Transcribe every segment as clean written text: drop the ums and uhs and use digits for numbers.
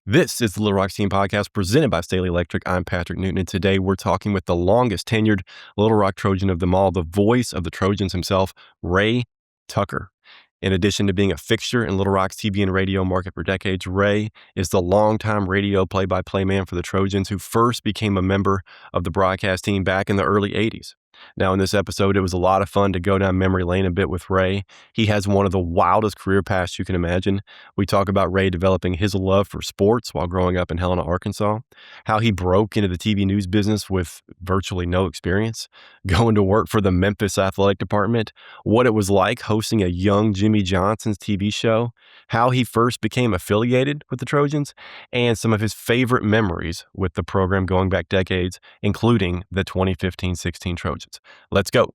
This is the Little Rock Team Podcast presented by Staley Electric. I'm Patrick Newton, and today we're talking with the longest tenured Little Rock Trojan of them all, the voice of the Trojans himself, Ray Tucker. In addition to being a fixture in Little Rock's TV and radio market for decades, Ray is the longtime radio play-by-play man for the Trojans who first became a member of the broadcast team back in the early 80s. Now, in this episode, it was a lot of fun to go down memory lane a bit with Ray. He has one of the wildest career paths you can imagine. We talk about Ray developing his love for sports while growing up in Helena, Arkansas, how he broke into the TV news business with virtually no experience, going to work for the Memphis athletic department, what it was like hosting a young Jimmy Johnson's TV show, how he first became affiliated with the Trojans, and some of his favorite memories with the program going back decades, including the 2015-16 Trojans. Let's go.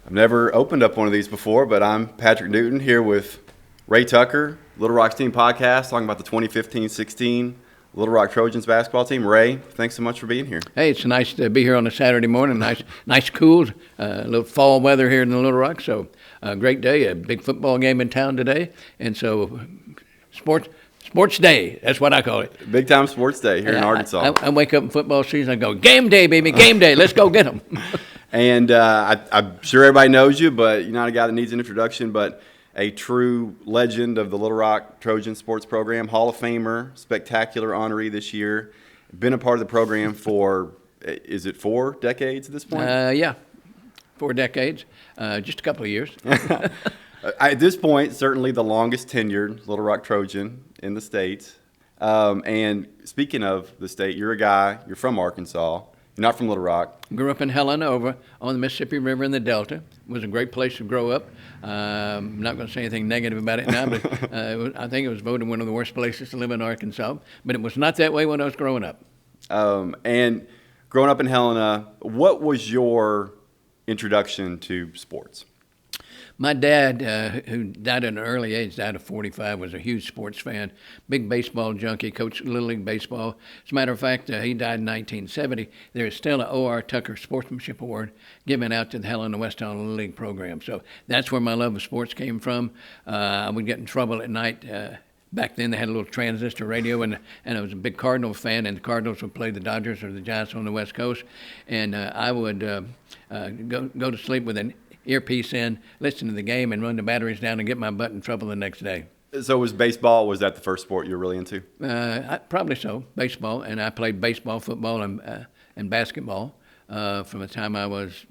I've never opened up one of these before, but I'm Patrick Newton here with Ray Tucker, Little Rock's Team Podcast, talking about the 2015-16 Little Rock Trojans basketball team. Ray, thanks so much for being here. Hey, it's nice to be here on a Saturday morning. Nice, cool, little fall weather here in the Little Rock. So, great day. A big football game in town today, and so Sports day, that's what I call it. Big time sports day here in Arkansas. I wake up in football season, I go, game day, baby, game day, let's go get them. And I'm sure everybody knows you, but you're not a guy that needs an introduction, but a true legend of the Little Rock Trojan sports program, Hall of Famer, spectacular honoree this year. Been a part of the program for, is it 4 decades at this point? Yeah, 4 decades, just a couple of years. At this point, certainly the longest tenured Little Rock Trojan in the state. And speaking of the state, you're from Arkansas. You're not from Little Rock. Grew up in Helena over on the Mississippi River in the Delta. It was a great place to grow up. I'm not going to say anything negative about it now, but I think it was voted one of the worst places to live in Arkansas. But it was not that way when I was growing up. And growing up in Helena, what was your introduction to sports? My dad, who died at an early age, died at 45, was a huge sports fan, big baseball junkie, coached Little League Baseball. As a matter of fact, he died in 1970. There is still an O.R. Tucker Sportsmanship Award given out to the Helena West Town Little League program. So that's where my love of sports came from. I would get in trouble at night. Back then, they had a little transistor radio, and I was a big Cardinal fan, and the Cardinals would play the Dodgers or the Giants on the West Coast. And I would go to sleep with an earpiece in, listen to the game, and run the batteries down and get my butt in trouble the next day. So was that the first sport you were really into? Probably so, baseball. And I played baseball, football, and basketball from the time I was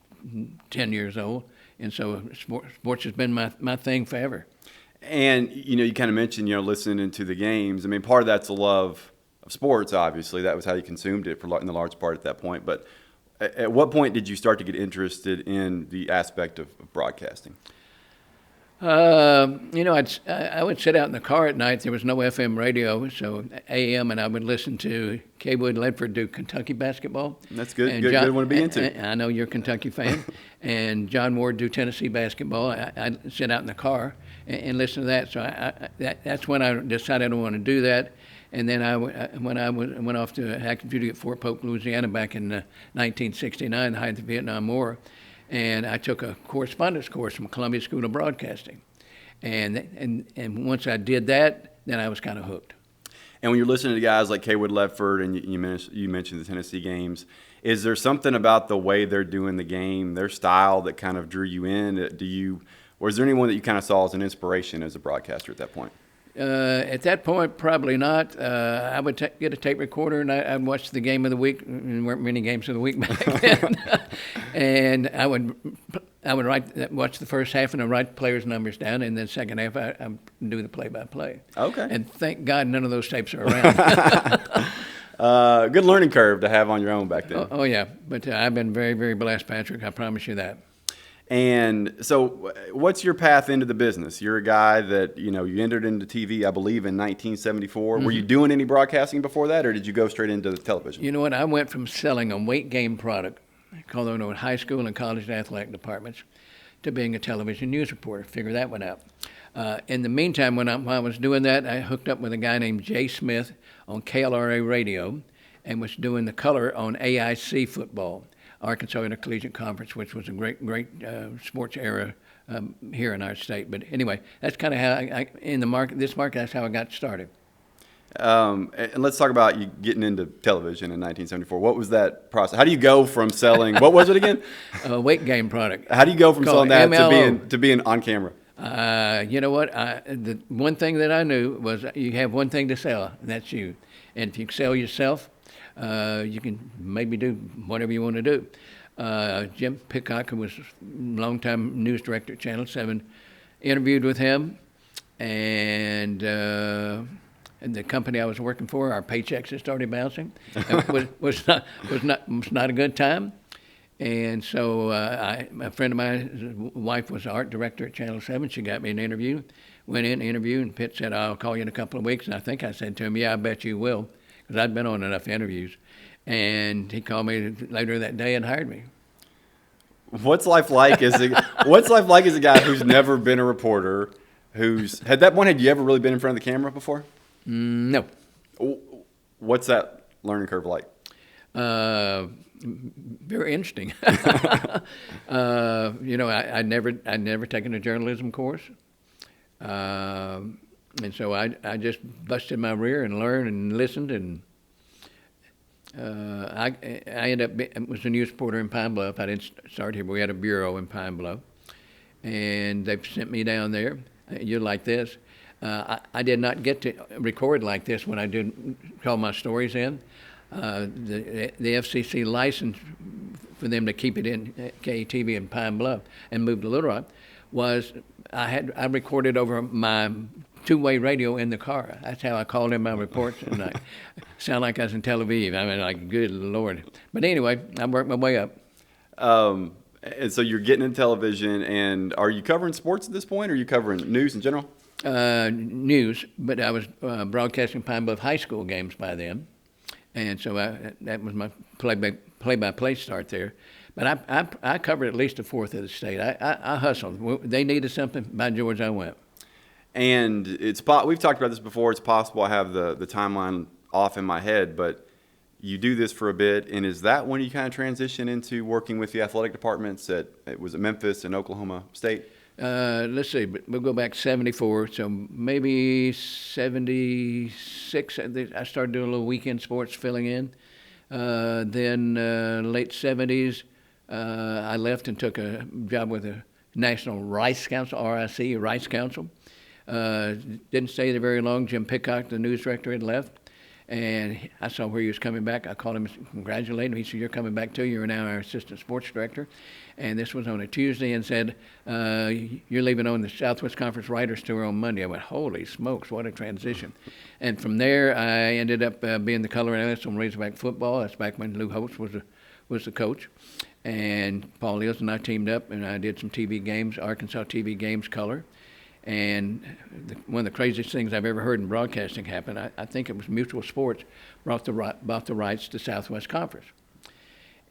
10 years old. And so sports has been my thing forever. And, you kind of mentioned, listening to the games. I mean, part of that's a love of sports, obviously. That was how you consumed it in the large part at that point. But at what point did you start to get interested in the aspect of broadcasting? I would sit out in the car at night. There was no FM radio, so AM, and I would listen to Kaywood Ledford do Kentucky basketball. That's good. Good one to be into. I know you're a Kentucky fan. And John Ward do Tennessee basketball. I'd sit out in the car and listen to that. So that's when I decided I wanted to do that. And then when I went off to active duty at Fort Polk, Louisiana back in 1969, the height of the Vietnam War, and I took a correspondence course from Columbia School of Broadcasting. And once I did that, then I was kind of hooked. And when you're listening to guys like Kaywood Ledford and you mentioned the Tennessee games, is there something about the way they're doing the game, their style, that kind of drew you in? Or is there anyone that you kind of saw as an inspiration as a broadcaster at that point? At that point, probably not. I would get a tape recorder and I'd watch the game of the week. There weren't many games of the week back then. And I would watch the first half and I'd write players' numbers down, and then second half I'd do the play-by-play. Okay. And thank God none of those tapes are around. Good learning curve to have on your own back then. Oh yeah. But I've been very, very blessed, Patrick. I promise you that. And so what's your path into the business? You're a guy that, you entered into TV, I believe, in 1974. Were you doing any broadcasting before that, or did you go straight into the television? You know what? I went from selling a weight gain product, called in high school and college athletic departments, to being a television news reporter. Figure that one out. In the meantime, when I was doing that, I hooked up with a guy named Jay Smith on KLRA radio and was doing the color on AIC football, Arkansas Intercollegiate Conference, which was a great sports era here in our state. But anyway, that's kind of how this market, that's how I got started. And let's talk about you getting into television in 1974. What was that process? How do you go from selling, what was it again? A weight gain product. How do you go from selling that MLO. to being on camera? You know what? The one thing that I knew was you have one thing to sell, and that's you. And if you sell yourself, you can maybe do whatever you want to do. Jim Pickock, who was longtime news director at Channel 7, interviewed with him, and the company I was working for, our paychecks had started bouncing. It was not a good time. And so a friend of mine, his wife was the art director at Channel 7. She got me an interview. Went in, interviewed, and Pitt said, I'll call you in a couple of weeks. And I think I said to him, yeah, I bet you will, because I'd been on enough interviews. And he called me later that day and hired me. What's life like as a guy who's never been a reporter, had you ever really been in front of the camera before? No. What's that learning curve like? Very interesting. I'd never taken a journalism course, and so I just busted my rear and learned and listened, and I ended up was a news reporter in Pine Bluff. I didn't start here, but we had a bureau in Pine Bluff, and they sent me down there. You're like this. I did not get to record like this when I did call my stories in. The FCC license for them to keep it in KTV in Pine Bluff and move to Little Rock was I recorded over my two-way radio in the car. That's how I called in my reports, and I sound like I was in Tel Aviv. I mean, like, good Lord. But anyway, I worked my way up. And so you're getting into television, and are you covering sports at this point, or are you covering news in general? News, but I was broadcasting Pine Bluff High School games by then. And so that was my play-by-play start there. But I covered at least a fourth of the state. I hustled. They needed something. By George, I went. And we've talked about this before. It's possible I have the timeline off in my head, but you do this for a bit. And is that when you kind of transition into working with the athletic departments at Memphis and Oklahoma State? Let's see, but we'll go back 74, so maybe 76, I started doing a little weekend sports filling in. Then late 70s, I left and took a job with the National Rice Council, RIC, Rice Council. Didn't stay there very long. Jim Pickock, the news director, had left. And I saw where he was coming back. I called him and congratulated him. He said, you're coming back too. You're now our assistant sports director. And this was on a Tuesday, and said, you're leaving on the Southwest Conference Writers Tour on Monday. I went, holy smokes, what a transition. And from there, I ended up being the color analyst on Razorback football. That's back when Lou Holtz was the coach. And Paul Eels and I teamed up, and I did some TV games, Arkansas TV games color. And one of the craziest things I've ever heard in broadcasting happened, I think it was Mutual Sports bought the rights to Southwest Conference.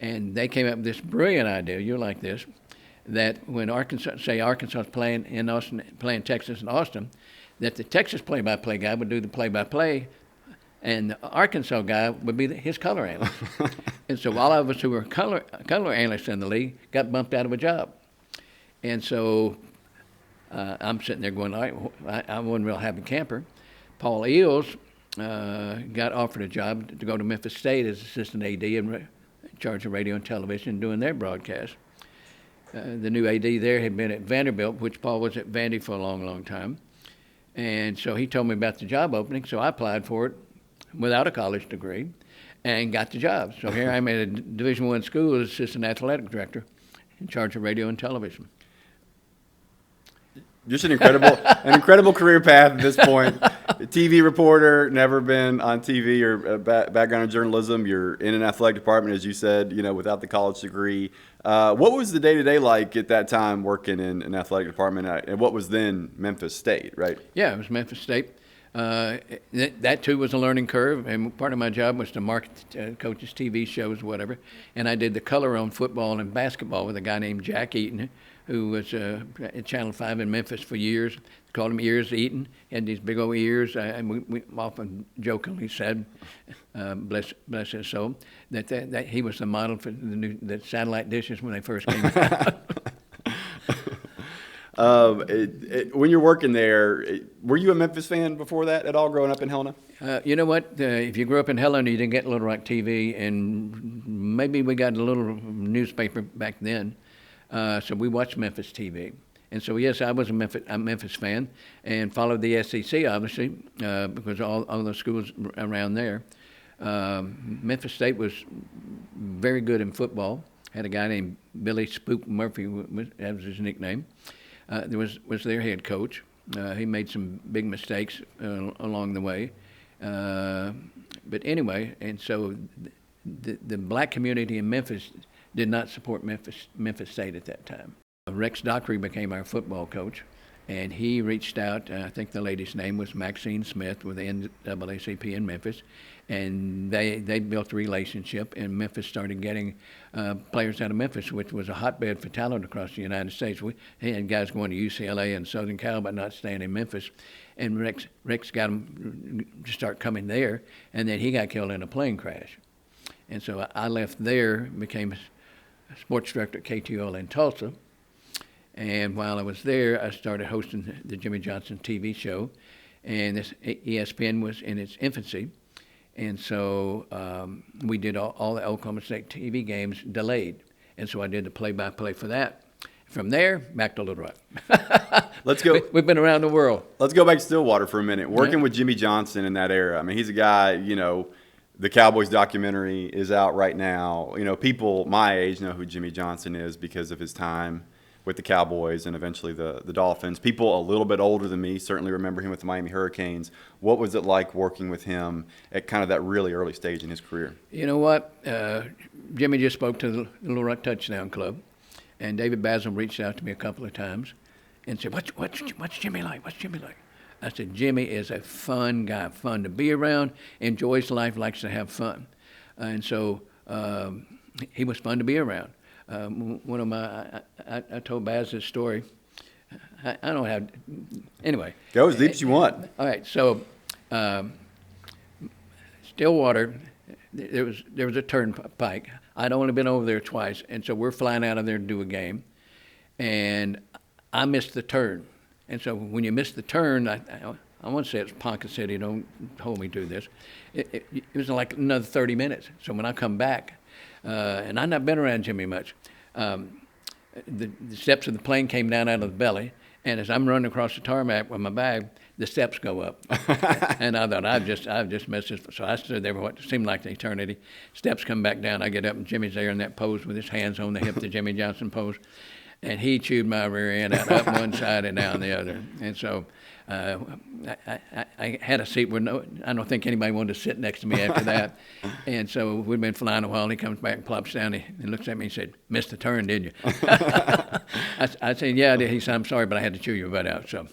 And they came up with this brilliant idea, you're like this, that when Arkansas's playing in Austin, playing Texas in Austin, that the Texas play-by-play guy would do the play-by-play, and the Arkansas guy would be his color analyst. And so all of us who were color analysts in the league got bumped out of a job. And so I'm sitting there going, I wasn't real happy camper. Paul Eels got offered a job to go to Memphis State as assistant AD in charge of radio and television doing their broadcast. The new AD there had been at Vanderbilt, which Paul was at Vandy for a long, long time. And so he told me about the job opening, so I applied for it without a college degree and got the job. So here I'm at a Division I school as assistant athletic director in charge of radio and television. Just an incredible career path at this point. TV reporter, never been on TV or background in journalism. You're in an athletic department, as you said, without the college degree. What was the day-to-day like at that time working in an athletic department? And what was then Memphis State, right? Yeah, it was Memphis State. That too was a learning curve, and part of my job was to market coaches' TV shows, whatever. And I did the color on football and basketball with a guy named Jack Eaton, who was at Channel 5 in Memphis for years. They called him Ears Eaton. He had these big old ears, and we often jokingly said, bless his soul, that he was the model for the satellite dishes when they first came out. When you're working there, were you a Memphis fan before that at all, growing up in Helena? You know what? If you grew up in Helena, you didn't get Little Rock TV, and maybe we got a little newspaper back then. So we watched Memphis TV. And so, yes, I was a Memphis fan and followed the SEC, obviously, because all the schools around there. Memphis State was very good in football. Had a guy named Billy Spook Murphy, that was his nickname. There was their head coach. He made some big mistakes along the way. But anyway, and so the black community in Memphis did not support Memphis State at that time. Rex Dockery became our football coach, and he reached out. I think the lady's name was Maxine Smith with the NAACP in Memphis, and they built a relationship, and Memphis started getting players out of Memphis, which was a hotbed for talent across the United States. We had guys going to UCLA and Southern Cal, but not staying in Memphis. And Rex got them to start coming there, and then he got killed in a plane crash. And so I left there, became a sports director at KTOL in Tulsa. And while I was there, I started hosting the Jimmy Johnson TV show. And this ESPN was in its infancy. And so we did all the Oklahoma State TV games delayed. And so I did the play-by-play for that. From there, back to Little Rock. Let's go. We've been around the world. Let's go back to Stillwater for a minute. Working with Jimmy Johnson in that era. I mean, he's a guy, the Cowboys documentary is out right now. People my age know who Jimmy Johnson is because of his time with the Cowboys and eventually the Dolphins. People a little bit older than me certainly remember him with the Miami Hurricanes. What was it like working with him at kind of that really early stage in his career? You know what? Jimmy just spoke to the Little Rock Touchdown Club, and David Basil reached out to me a couple of times and said, what's Jimmy like? What's Jimmy like? I said, Jimmy is a fun guy, fun to be around, enjoys life, likes to have fun. And so he was fun to be around. One of my, I told Baz this story. I don't have, anyway. Go as deep as you want. All right, so Stillwater, there was a turnpike. I'd only been over there twice, and so we're flying out of there to do a game, and I missed the turn. And so when you miss the turn, I want to say it's Ponca City, don't hold me to this. It was like another 30 minutes. So when I come back, and I've not been around Jimmy much, the steps of the plane came down out of the belly, and as I'm running across the tarmac with my bag, the steps go up. And I thought, I've just missed this. So I stood there for what seemed like an eternity. Steps come back down. I get up, and Jimmy's there in that pose with his hands on the hip, the Jimmy Johnson pose. And he chewed my rear end out up one side and down the other. And so I had a seat where I don't think anybody wanted to sit next to me after that. And so we'd been flying a while, and he comes back and plops down. He looks at me and said, "Missed the turn, did you?" I said, "Yeah, I did." He said, "I'm sorry, but I had to chew your butt out." So.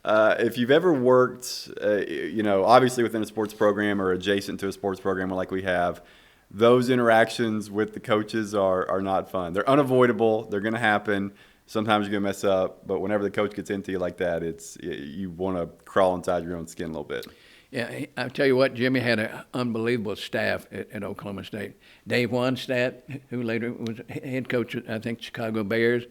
If you've ever worked, obviously within a sports program or adjacent to a sports program like we have, those interactions with the coaches are not fun. They're unavoidable. They're going to happen. Sometimes you're going to mess up, but whenever the coach gets into you like that, you want to crawl inside your own skin a little bit. Yeah, I'll tell you what, Jimmy had an unbelievable staff at Oklahoma State. Dave Wanstadt, who later was head coach at, I think, Chicago Bears.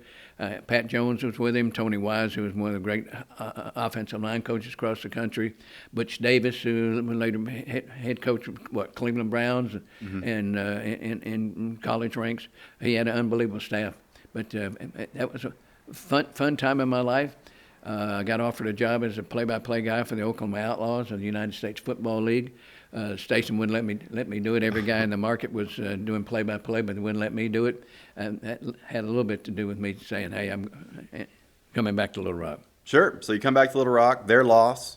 Pat Jones was with him. Tony Wise, who was one of the great offensive line coaches across the country. Butch Davis, who was later head coach of Cleveland Browns and in college ranks. He had an unbelievable staff. But that was a fun time in my life. I got offered a job as a play-by-play guy for the Oklahoma Outlaws of the United States Football League. The station wouldn't let me do it. Every guy in the market was doing play-by-play, but they wouldn't let me do it. And that had a little bit to do with me saying, "Hey, I'm coming back to Little Rock." Sure. So you come back to Little Rock. Their loss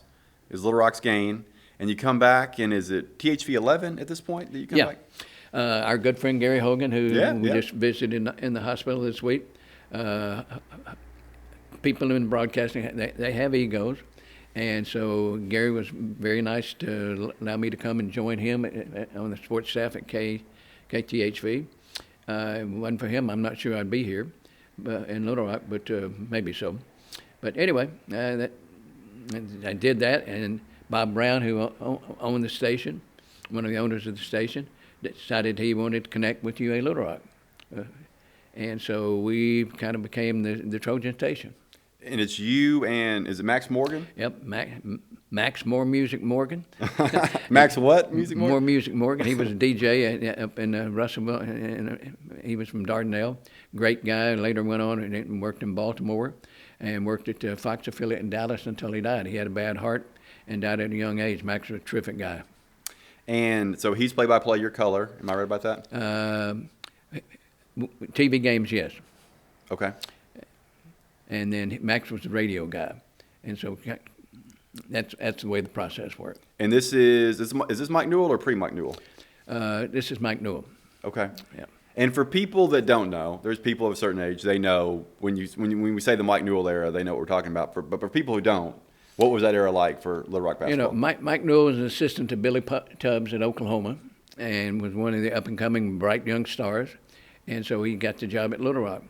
is Little Rock's gain. And you come back, and is it THV 11 at this point that you come back? Our good friend Gary Hogan, who we yeah. just visited in the hospital this week. People in broadcasting, they have egos. And so Gary was very nice to allow me to come and join him on the sports staff at KTHV. If it wasn't for him, I'm not sure I'd be here in Little Rock, but maybe so. But anyway, I did that, and Bob Brown, who owned the station, one of the owners of the station, decided he wanted to connect with UA Little Rock. And so we kind of became the Trojan station. And it's you and, is it Max Morgan? Yep, Max More Music Morgan. Max what? Music Morgan? More Music Morgan. He was a DJ up in Russellville, and he was from Dardanelle. Great guy. Later went on and worked in Baltimore and worked at the Fox affiliate in Dallas until he died. He had a bad heart and died at a young age. Max was a terrific guy. And so he's play-by-play, your color. Am I right about that? TV games, yes. Okay. And then Max was the radio guy. And so that's the way the process worked. And is this Mike Newell or pre-Mike Newell? This is Mike Newell. Okay. Yeah. And for people that don't know, there's people of a certain age, they know when we say the Mike Newell era, they know what we're talking about. But for people who don't, what was that era like for Little Rock basketball? Mike Newell was an assistant to Billy Tubbs at Oklahoma and was one of the up-and-coming bright young stars. And so he got the job at Little Rock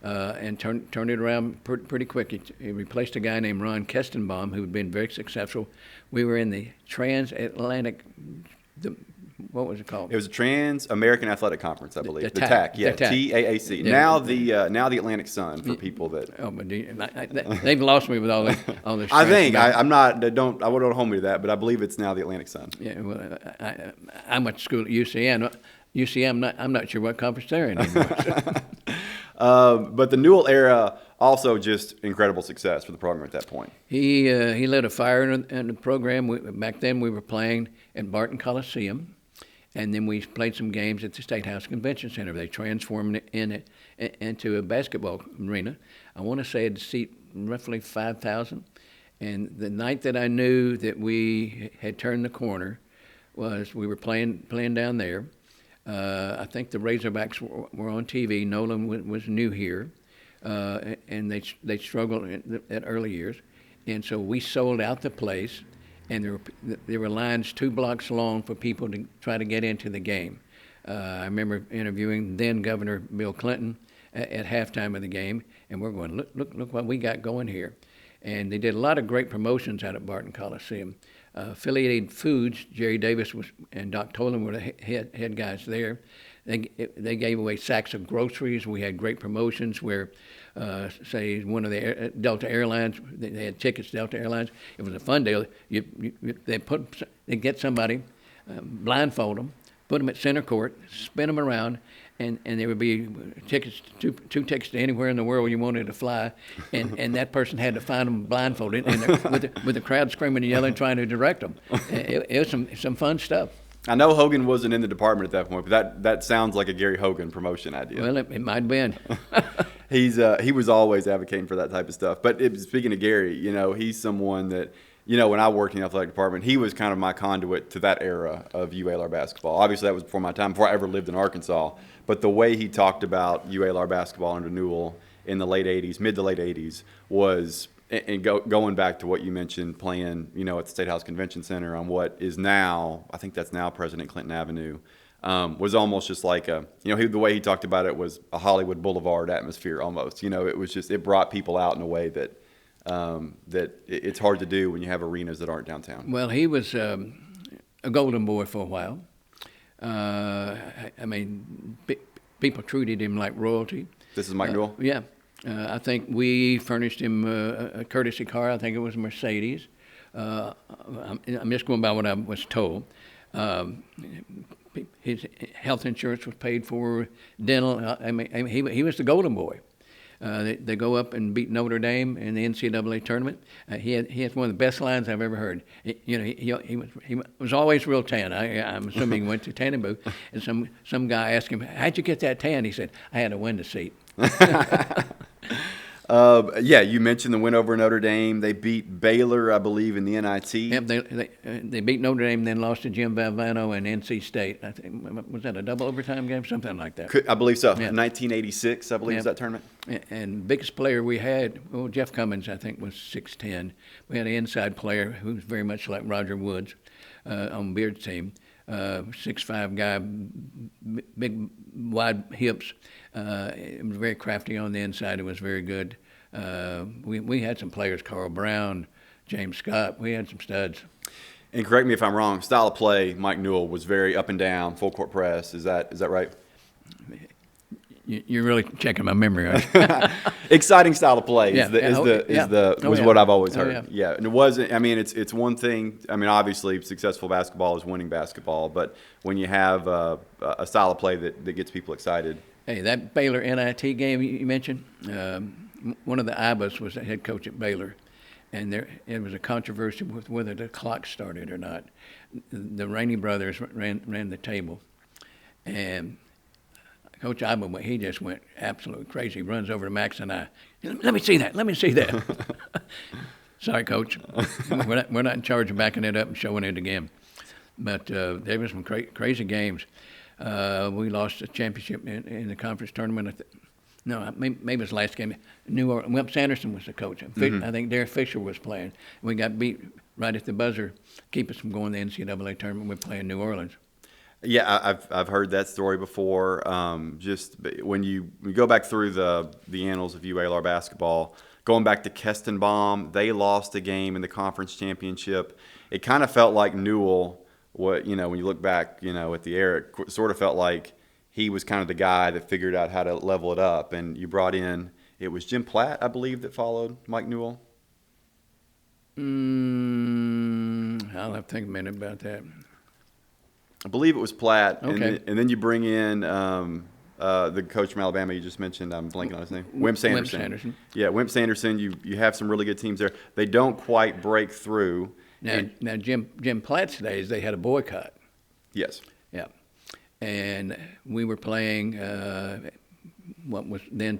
and turned it around pretty quick. He replaced a guy named Ron Kestenbaum, who had been very successful. We were in the transatlantic, what was it called? It was a Trans-American Athletic Conference, I believe. The TAC. Yeah, The TAC. TAAC. Yeah. Now the Atlantic Sun for people that. Oh, but they've lost me with all this. I think I'm not. I don't hold me to that, but I believe it's now the Atlantic Sun. Yeah, well, I went to school at UCM. I'm not sure what conference they're in anymore. But the Newell era also just incredible success for the program at that point. He lit a fire in the program. Back then we were playing at Barton Coliseum, and then we played some games at the State House Convention Center. They transformed it into a basketball arena. I want to say it'd seat roughly 5,000. And the night that I knew that we had turned the corner was we were playing down there. I think the Razorbacks were on TV. Nolan was new here, and they struggled at early years. And so we sold out the place, and there were lines 2 blocks long for people to try to get into the game. I remember interviewing then Governor Bill Clinton at halftime of the game, and we're going, look what we got going here. And they did a lot of great promotions out at Barton Coliseum. Affiliated Foods, Jerry Davis and Doc Tolan were the head guys there. They gave away sacks of groceries. We had great promotions where, say, one of the Delta Airlines, they had tickets to Delta Airlines. It was a fun deal. They get somebody, blindfold them, put them at center court, spin them around, and there would be tickets, two tickets to anywhere in the world you wanted to fly, and that person had to find them blindfolded, and with the crowd screaming and yelling, trying to direct them. It was some fun stuff. I know Hogan wasn't in the department at that point, but that sounds like a Gary Hogan promotion idea. Well, it might have been. He was always advocating for that type of stuff. But speaking of Gary, he's someone that, when I worked in the athletic department, he was kind of my conduit to that era of UALR basketball. Obviously, that was before my time, before I ever lived in Arkansas. But the way he talked about UALR basketball under Newell in the late 80s, mid to late 80s, was, and going back to what you mentioned, playing, at the State House Convention Center on what is now, I think that's now President Clinton Avenue, was almost just like the way he talked about it was a Hollywood Boulevard atmosphere almost. It was just, it brought people out in a way that it's hard to do when you have arenas that aren't downtown. Well, he was a golden boy for a while. People treated him like royalty. This is Mike Newell? Yeah. I think we furnished him a courtesy car. I think it was a Mercedes. I'm just going by what I was told. His health insurance was paid for, dental. He was the golden boy. They go up and beat Notre Dame in the NCAA tournament. He has one of the best lines I've ever heard. He was always real tan. I'm assuming he went to tanning booth, and some guy asked him, "How'd you get that tan?" He said, "I had a window seat." Yeah, you mentioned the win over Notre Dame. They beat Baylor, I believe, in the NIT. Yep, they beat Notre Dame, then lost to Jim Valvano and NC State. I think was that a double overtime game, something like that. I believe so. Yeah. 1986, I believe, Yeah. is that tournament. And biggest player we had, well, Jeff Cummins, I think, was 6'10". We had an inside player who was very much like Roger Woods on Beard's team. 6'5" guy, big, wide hips. It was very crafty on the inside. It was very good. We had some players, Carl Brown, James Scott. We had some studs. And correct me if I'm wrong, style of play, Mike Newell was very up and down, full court press. Is that right? You're really checking my memory, aren't you? Exciting style of play Yeah. was what I've always Oh, heard. yeah. And it wasn't. I mean, it's one thing. I mean, obviously, successful basketball is winning basketball, but when you have a style of play that gets people excited. Hey, that Baylor NIT game you mentioned, one of the Ibas was the head coach at Baylor, and it was a controversy with whether the clock started or not. The Rainey brothers ran the table, and Coach Iba, he just went absolutely crazy. He runs over to Max and I. Let me see that. Sorry, Coach. We're not in charge of backing it up and showing it again. But there were some crazy games. We lost the championship in the conference tournament. Maybe it was the last game. Newell, Wimp Sanderson was the coach. I think Derek Fisher was playing. We got beat right at the buzzer, keep us from going to the NCAA tournament. We're playing New Orleans. Yeah, I've heard that story before. Just when you go back through the annals of UALR basketball, going back to Kestenbaum, they lost a game in the conference championship. It kind of felt like Newell. When you look back, at the era, it sort of felt like he was kind of the guy that figured out how to level it up. And you brought in, it was Jim Platt, I believe, that followed Mike Newell. I'll have to think a minute about that. I believe it was Platt. Okay. And then you bring in the coach from Alabama you just mentioned. I'm blanking on his name. Wimp Sanderson. Yeah, Wimp Sanderson. You have some really good teams there. They don't quite break through. Now Jim Platt's days, they had a boycott. Yes. Yeah. And we were playing what was then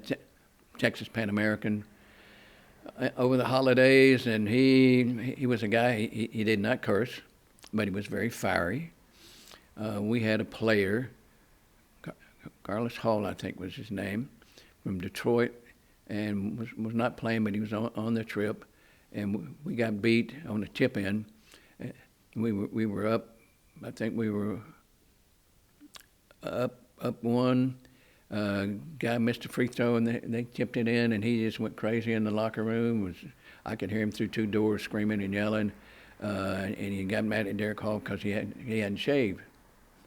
Texas Pan American over the holidays, and he was a guy, he did not curse, but he was very fiery. We had a player, Carlos Hall, I think was his name, from Detroit, and was not playing, but he was on the trip, and we got beat on the tip in. We were up, I think we were up one. Guy missed a free throw, and they tipped it in, and he just went crazy in the locker room. I could hear him through two doors screaming and yelling, and he got mad at Derek Hall because he hadn't shaved.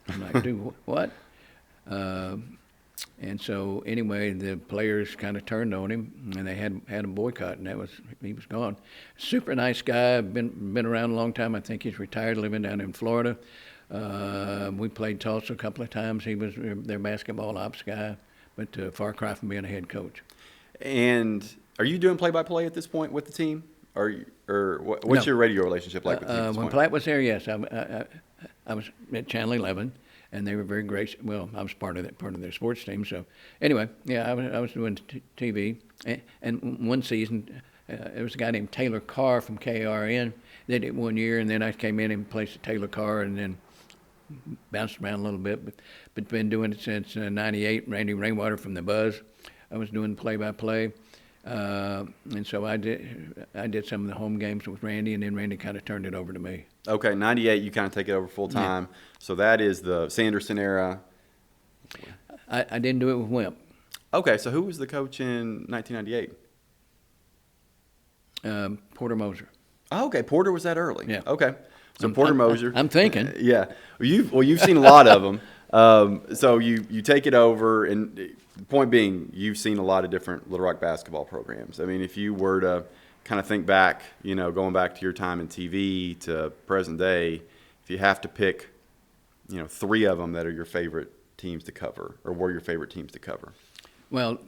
I'm like, dude, what? And so anyway, the players kind of turned on him, and they had a boycott, and he was gone. Super nice guy, been around a long time. I think he's retired, living down in Florida. We played Tulsa a couple of times. He was their basketball ops guy, but far cry from being a head coach. And are you doing play-by-play at this point with the team, or what's No. your radio relationship like with the team at this When point? Platt was there, yes, I was at Channel 11, and they were very gracious. Well, I was part of their sports team. So anyway, yeah, I was doing TV, and one season there was a guy named Taylor Carr from KRN. They did it one year, and then I came in and placed Taylor Carr, and then bounced around a little bit, but been doing it since '98. Randy Rainwater from the Buzz, I was doing play-by-play, and so I did some of the home games with Randy, and then Randy kind of turned it over to me. Okay, 98, you kind of take it over full time. Yeah. So that is the Sanderson era. I didn't do it with Wimp. Okay, so who was the coach in 1998? Porter Moser. Oh, okay, Porter was that early. Yeah. Okay, so Porter Moser. I'm thinking. Yeah. You've seen a lot of them. So you take it over, and the point being, you've seen a lot of different Little Rock basketball programs. I mean, if you were to kind of think back, going back to your time in TV to present day, if you have to pick, three of them that are your favorite teams to cover, or were your favorite teams to cover. Well,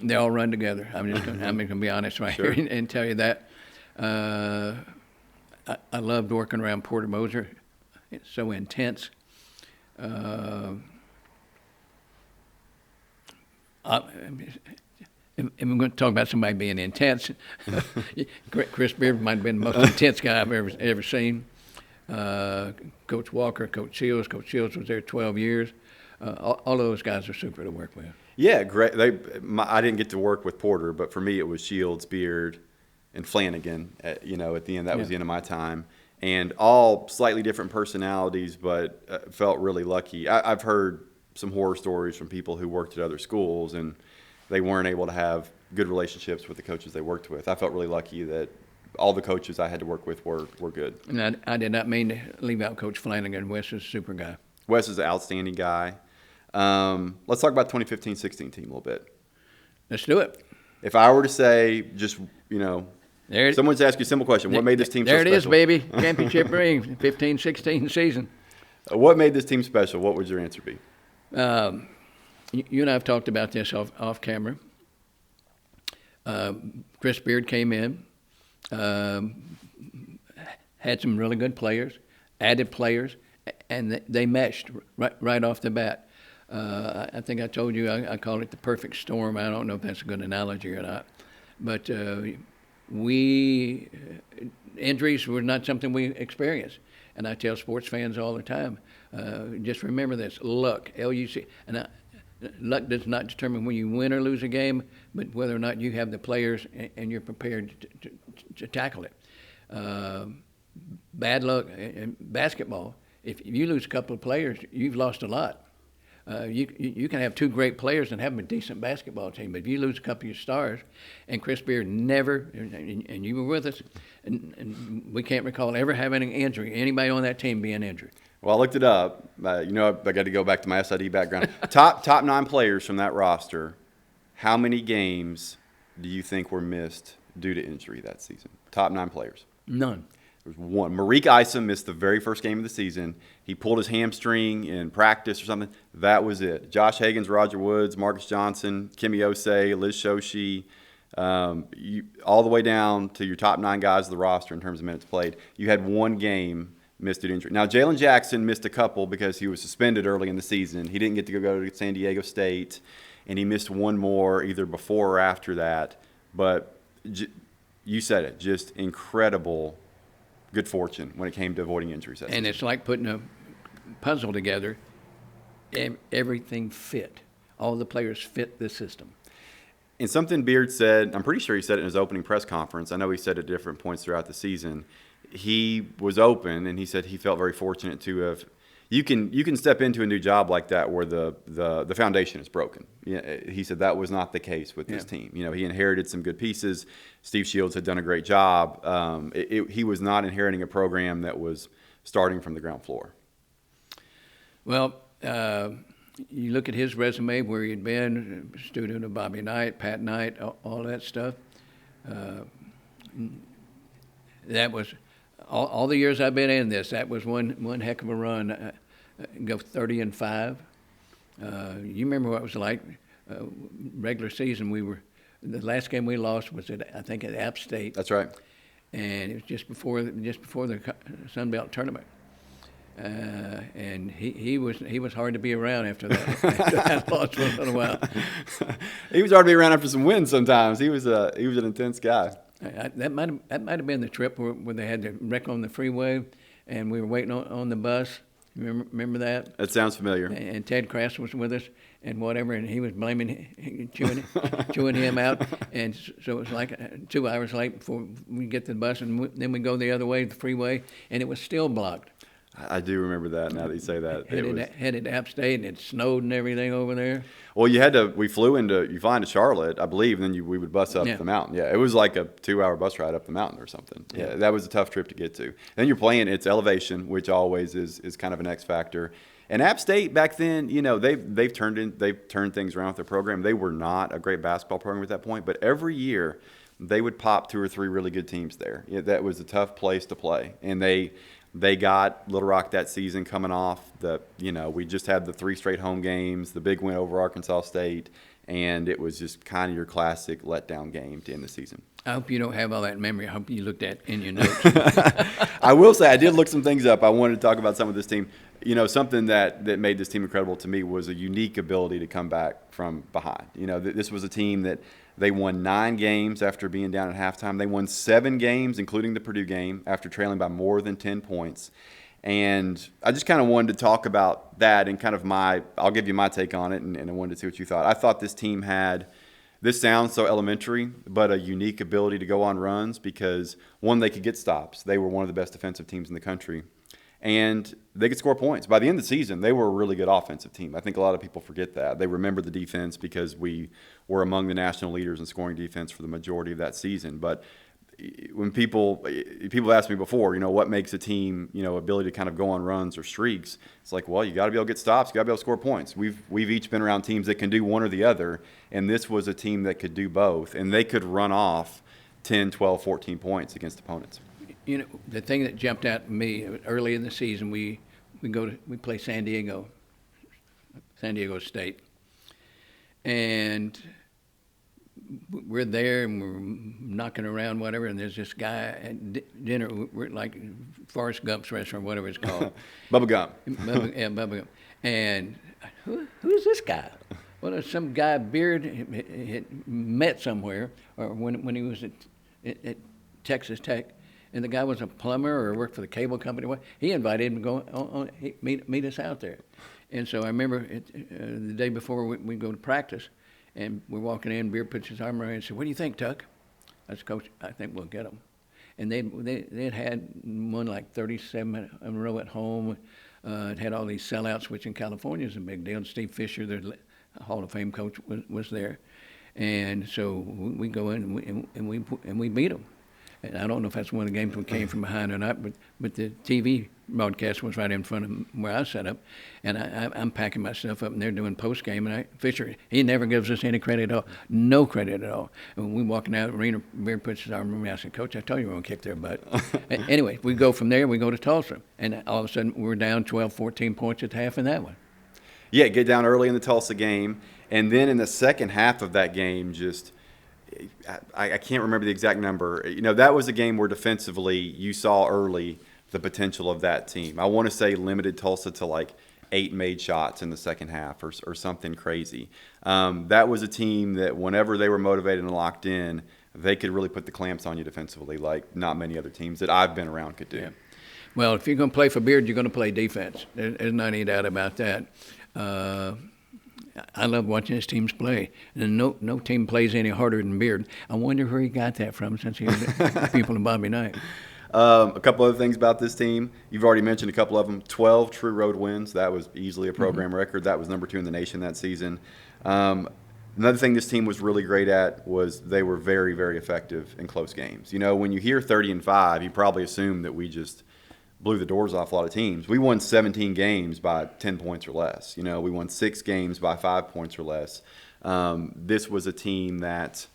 they all run together. I'm going to be honest right Sure. here and tell you that. I loved working around Porter Moser. It's so intense. and we're going to talk about somebody being intense. Chris Beard might have been the most intense guy I've ever seen. Coach Walker, Coach Shields. Coach Shields was there 12 years. All of those guys are super to work with. Yeah, great. I didn't get to work with Porter, but for me it was Shields, Beard, and Flanagan. At the end, that was the end of my time. And all slightly different personalities, but felt really lucky. I've heard some horror stories from people who worked at other schools, and they weren't able to have good relationships with the coaches they worked with. I felt really lucky that all the coaches I had to work with were good. And I did not mean to leave out Coach Flanagan. Wes is a super guy. Wes is an outstanding guy. Let's talk about the 2015-16 team a little bit. Let's do it. If I were to say, just, someone's asked you a simple question. What made this team so special? There it is, baby. Championship ring, 15-16 season. What made this team special? What would your answer be? You and I have talked about this off camera. Chris Beard came in, had some really good players, added players, and they meshed right off the bat. I think I told you I call it the perfect storm. I don't know if that's a good analogy or not. But injuries were not something we experienced. And I tell sports fans all the time, just remember this, luck, L-U-C. And luck does not determine when you win or lose a game, but whether or not you have the players and you're prepared to tackle it. Bad luck in basketball, if you lose a couple of players, you've lost a lot. You can have two great players and have a decent basketball team, but if you lose a couple of your stars, and Chris Beard never, and you were with us, and we can't recall ever having an injury, anybody on that team being injured. Well, I looked it up. I got to go back to my SID background. top 9 players from that roster, how many games do you think were missed due to injury that season? Top 9 players. None. There was one. Marique Isom missed the very first game of the season. He pulled his hamstring in practice or something. That was it. Josh Higgins, Roger Woods, Marcus Johnson, Kimmy Osei, Liz Shoshi, all the way down to your top 9 guys of the roster in terms of minutes played. You had one game missed due to injury. Now, Jalen Jackson missed a couple because he was suspended early in the season. He didn't get to go to San Diego State, and he missed one more either before or after that. But you said it, just incredible good fortune when it came to avoiding injuries. And it's like putting a puzzle together. Everything fit. All the players fit the system. And something Beard said, I'm pretty sure he said it in his opening press conference. I know he said it at different points throughout the season. He was open, and he said he felt very fortunate to have. You can step into a new job like that where the foundation is broken. He said that was not the case with this team. He inherited some good pieces. Steve Shields had done a great job. He was not inheriting a program that was starting from the ground floor. Well, you look at his resume where he'd been, student of Bobby Knight, Pat Knight, all that stuff. That was all the years I've been in this. That was one heck of a run. Go 30-5. You remember what it was like? Regular season, the last game we lost was at App State. That's right. And it was just before the Sun Belt tournament. And he was hard to be around after that. After that loss for a little while. He was hard to be around after some wins sometimes. He was an intense guy. That might have been the trip where they had the wreck on the freeway, and we were waiting on the bus. Remember that? That sounds familiar. And Ted Crass was with us, and whatever, and he was blaming, chewing him out, and so it was like 2 hours late before we get to the bus, and then we go the other way, the freeway, and it was still blocked. I do remember that now that you say that. Headed to App State, and it snowed and everything over there. Well, you fly into Charlotte, I believe, and then we would bus up the mountain. Yeah, it was like a 2-hour bus ride up the mountain or something. Yeah, that was a tough trip to get to. And then you're playing, it's elevation, which always is kind of an X factor. And App State back then, they've turned things around with their program. They were not a great basketball program at that point, but every year they would pop 2 or 3 really good teams there. That was a tough place to play, and they got Little Rock that season coming off we just had the 3 straight home games, the big win over Arkansas State, and it was just kind of your classic letdown game to end the season. I hope you don't have all that memory. I hope you looked at in your notes. I will say I did look some things up. I wanted to talk about some of this team. something that made this team incredible to me was a unique ability to come back from behind. This was a team that they won 9 games after being down at halftime. They won 7 games, including the Purdue game, after trailing by more than 10 points. And I just kind of wanted to talk about that and kind of I'll give you my take on it, and I wanted to see what you thought. I thought this team had, this sounds so elementary, but a unique ability to go on runs because, one, they could get stops. They were one of the best defensive teams in the country. And they could score points. By the end of the season, they were a really good offensive team. I think a lot of people forget that. They remember the defense because we were among the national leaders in scoring defense for the majority of that season. But when people asked me before, what makes a team, ability to kind of go on runs or streaks, it's like, well, you got to be able to get stops, you got to be able to score points. We've each been around teams that can do one or the other, and this was a team that could do both, and they could run off 10, 12, 14 points against opponents. The thing that jumped out at me early in the season, we play San Diego State, and we're there and we're knocking around whatever, and there's this guy at dinner, we're like Forrest Gump's restaurant, whatever it's called. Bubba Gump. Bubba Gump. And who's this guy? Well, there's some guy Beard had met somewhere, or when he was at Texas Tech. And the guy was a plumber or worked for the cable company. He invited him to go meet us out there. And so I remember the day before we go to practice, and we're walking in, Beard puts his arm around me and said, "What do you think, Tuck?" I said, "Coach, I think we'll get them." And they had won like 37 in a row at home. It had all these sellouts, which in California is a big deal. Steve Fisher, their Hall of Fame coach, was there. And so we go in and we beat them. And I don't know if that's one of the games we came from behind or not, but the TV broadcast was right in front of where I set up, and I'm packing my stuff up, and they're doing post game, and Fisher, he never gives us any credit at all, no credit at all. And when we walking out, Arena Beard puts his arm around me. I said, "Coach, I told you we're gonna kick their butt." Anyway, we go from there. We go to Tulsa, and all of a sudden we're down 12, 14 points at half in that one. Yeah, get down early in the Tulsa game, and then in the second half of that game, I can't remember the exact number. That was a game where defensively you saw early the potential of that team. I want to say limited Tulsa to like 8 made shots in the second half or something crazy. That was a team that whenever they were motivated and locked in, they could really put the clamps on you defensively like not many other teams that I've been around could do. Yeah. Well, if you're going to play for Beard, you're going to play defense. There's not any doubt about that. I love watching his teams play. And no team plays any harder than Beard. I wonder where he got that from since he was a pupil of Bobby Knight. A couple other things about this team. You've already mentioned a couple of them. 12 true road wins. That was easily a program record. That was number 2 in the nation that season. Another thing this team was really great at was they were very, very effective in close games. When you hear 30-5, you probably assume that we just blew the doors off a lot of teams. We won 17 games by 10 points or less. We won 6 games by 5 points or less. This was a team that,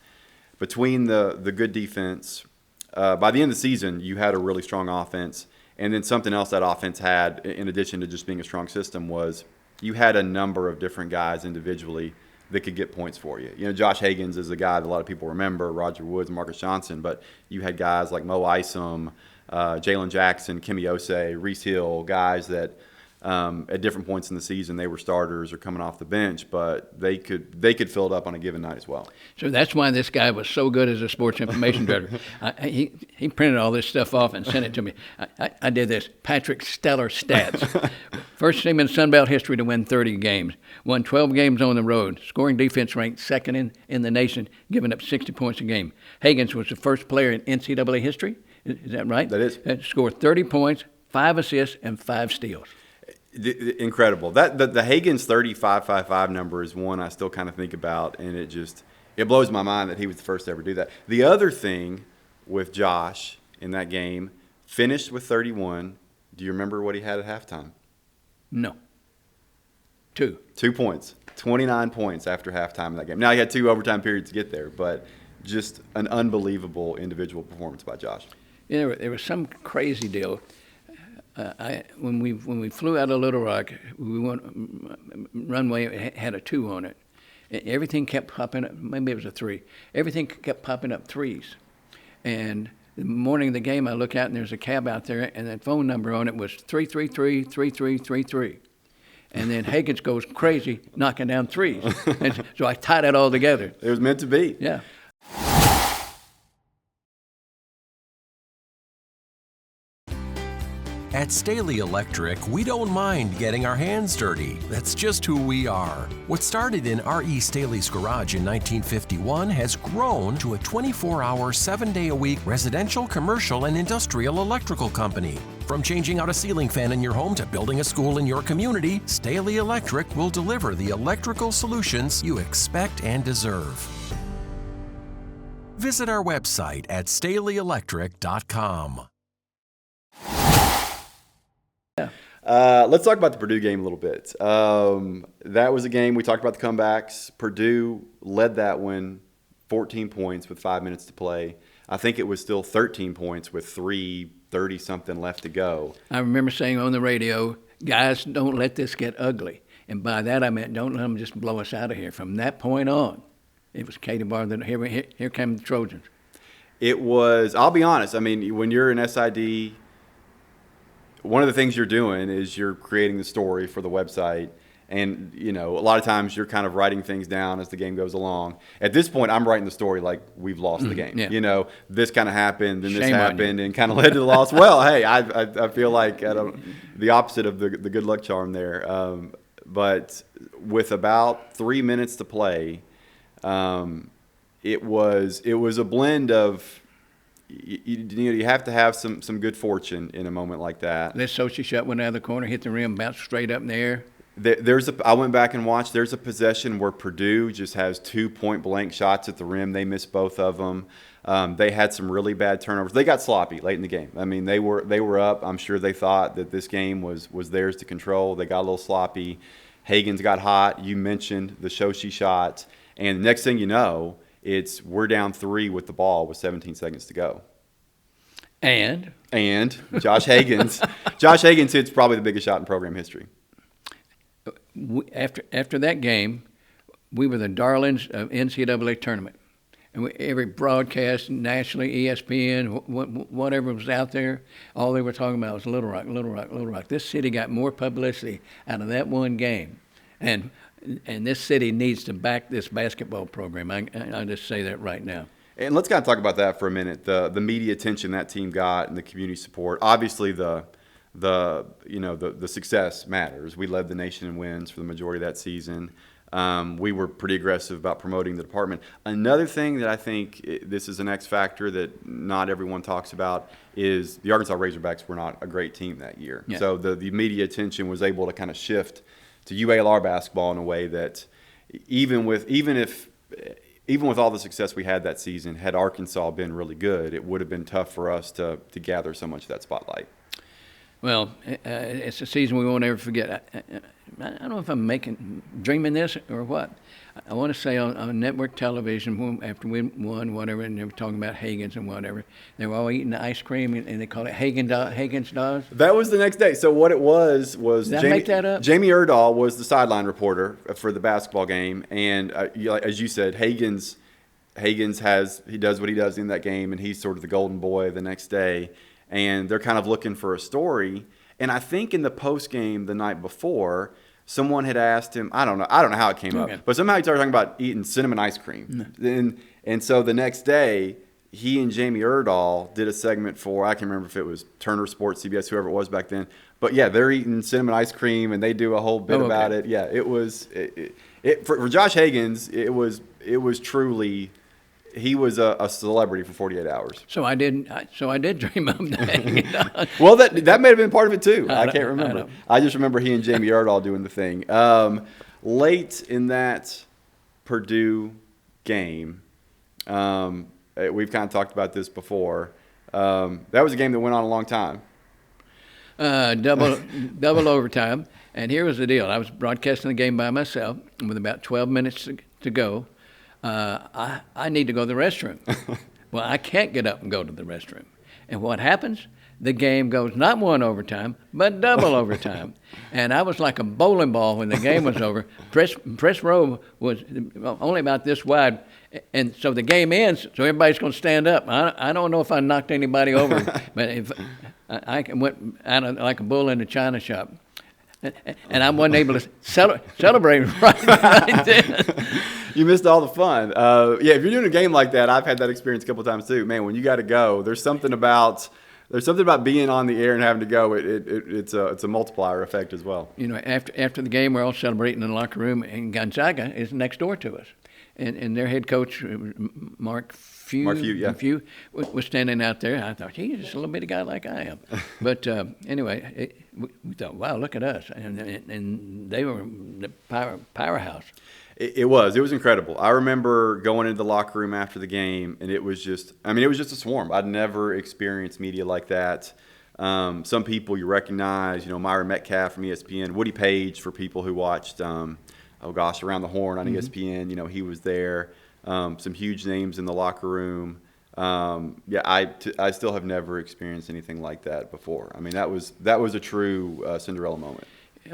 between the good defense, by the end of the season, you had a really strong offense. And then something else that offense had, in addition to just being a strong system, was you had a number of different guys individually that could get points for you. Josh Hagens is a guy that a lot of people remember, Roger Woods, Marcus Johnson, but you had guys like Mo Isom, Jalen Jackson, Kimmy Osei, Reese Hill, guys that at different points in the season they were starters or coming off the bench, but they could fill it up on a given night as well. So that's why this guy was so good as a sports information director. He printed all this stuff off and sent it to me. I did this. Patrick Stellar stats. First team in Sun Belt history to win 30 games. Won 12 games on the road. Scoring defense ranked second in the nation, giving up 60 points a game. Hagens was the first player in NCAA history. Is that right? That is. That scored 30 points, 5 assists, and 5 steals. Incredible. That the Hagens 35-5-5 number is one I still kind of think about, and it blows my mind that he was the first to ever do that. The other thing with Josh in that game, finished with 31. Do you remember what he had at halftime? No. 2 points. 29 points after halftime in that game. Now, he had 2 overtime periods to get there, but just an unbelievable individual performance by Josh. There was some crazy deal. When we flew out of Little Rock, runway had a 2 on it. Everything kept popping up. Maybe it was a 3. Everything kept popping up 3s, and The morning of the game, I look out and there's a cab out there, and that phone number on it was 333-3333. And then Higgins goes crazy, knocking down threes. And so I tied it all together. It was meant to be. Yeah. At Staley Electric, we don't mind getting our hands dirty. That's just who we are. What started in R.E. Staley's garage in 1951 has grown to a 24-hour, 7-day-a-week residential, commercial, and industrial electrical company. From changing out a ceiling fan in your home to building a school in your community, Staley Electric will deliver the electrical solutions you expect and deserve. Visit our website at StaleyElectric.com. Let's talk about the Purdue game a little bit. That was a game, we talked about the comebacks. Purdue led that one 14 points with 5 minutes to play. I think it was still 13 points with 3:30-something left to go. I remember saying on the radio, guys, don't let this get ugly. And by that I meant don't let them just blow us out of here. From that point on, it was Katie Bar. Here came the Trojans. It was, I'll be honest, I mean, when you're an SID, one of the things you're doing is you're creating the story for the website. And, you know, a lot of times you're kind of writing things down as the game goes along. At this point, I'm writing the story like we've lost the game. Yeah. You know, this kind of happened, and this Shame on happened, you. and kind of led to the loss. Well, hey, I feel like the opposite of the good luck charm there. But with about 3 minutes to play, it was a blend of, you have to have some good fortune in a moment like that. This Sochi shot went out of the corner, hit the rim, bounced straight up in the air. I went back and watched. There's a possession where Purdue just has 2 point-blank shots at the rim. They missed both of them. They had some really bad turnovers. They got sloppy late in the game. I mean, they were up. I'm sure they thought that this game was theirs to control. They got a little sloppy. Higgins got hot. You mentioned the Sochi shot. And the next thing you know, we're down 3 with the ball with 17 seconds to go. And Josh Higgins. Josh Higgins hits probably the biggest shot in program history. After that game, we were the darlings of NCAA tournament. And every broadcast, nationally, ESPN, whatever was out there, all they were talking about was Little Rock, Little Rock, Little Rock. This city got more publicity out of that one game. And this city needs to back this basketball program. I just say that right now. And let's kind of talk about that for a minute. The media attention that team got and the community support. Obviously, the success matters. We led the nation in wins for the majority of that season. We were pretty aggressive about promoting the department. Another thing that I think this is an X factor that not everyone talks about is the Arkansas Razorbacks were not a great team that year. Yeah. So the media attention was able to kind of shift to UALR basketball in a way that even with all the success we had that season, had Arkansas been really good, it would have been tough for us to gather so much of that spotlight. Well, it's a season we won't ever forget. I don't know if I'm dreaming this or what. I want to say on network television, after we won, whatever, and they were talking about Higgins and whatever, they were all eating the ice cream, and they called it Higgins Dawes. That was the next day. So what it was Did I make that up? Jamie Erdahl was the sideline reporter for the basketball game, and as you said, Higgins does what he does in that game, and he's sort of the golden boy the next day, and they're kind of looking for a story. And I think in the post game the night before, someone had asked him, I don't know how it came up, but somehow he started talking about eating cinnamon ice cream. And so the next day, he and Jamie Erdahl did a segment for, I can't remember if it was Turner Sports, CBS, whoever it was back then. But yeah, they're eating cinnamon ice cream, and they do a whole bit about it. Yeah, it was for Josh Higgins. It was truly. He was a celebrity for 48 hours. So I did dream of that. Well, that may have been part of it too. I can't remember. I just remember he and Jamie Erdahl doing the thing. Late in that Purdue game, we've kind of talked about this before. That was a game that went on a long time. Double overtime. And here was the deal. I was broadcasting the game by myself with about 12 minutes to go. I need to go to the restroom. Well, I can't get up and go to the restroom. And what happens? the game goes not one overtime, but double overtime. And I was like a bowling ball when the game was over. Press row was only about this wide, and so the game ends, so everybody's going to stand up. I don't know if I knocked anybody over, but if I went out like a bull in a china shop. And I wasn't able to celebrate right then. You missed all the fun. Yeah, if you're doing a game like that, I've had that experience a couple of times too. Man, when you got to go, there's something about being on the air and having to go. It's a multiplier effect as well. You know, after the game, we're all celebrating in the locker room, and Gonzaga is next door to us, and their head coach Mark Few was standing out there. I thought, he's just a little bitty guy like I am. But anyway, we thought, wow, look at us. And they were the powerhouse. It was incredible. I remember going into the locker room after the game, and it was just a swarm. I'd never experienced media like that. Some people you recognize, Myron Metcalf from ESPN, Woody Page for people who watched, Around the Horn on ESPN. He was there. Some huge names in the locker room. I still have never experienced anything like that before. I mean, that was a true Cinderella moment.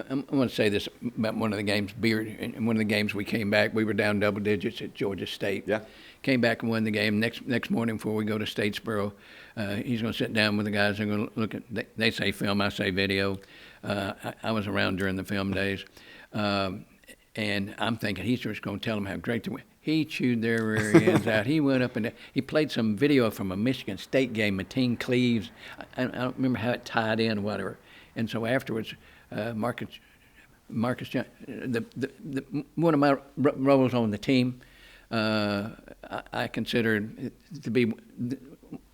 I'm going to say this about one of the games. In one of the games we came back, we were down double digits at Georgia State. Yeah. Came back and won the game. Next morning before we go to Statesboro, he's going to sit down with the guys and going to look at. They say film, I say video. I was around during the film days, and I'm thinking he's just going to tell them how great they were. He chewed their rear ends out. He went up and he played some video from a Michigan State game, Mateen Cleaves. I don't remember how it tied in or whatever. And so afterwards, Marcus, one of my roles on the team, I considered to be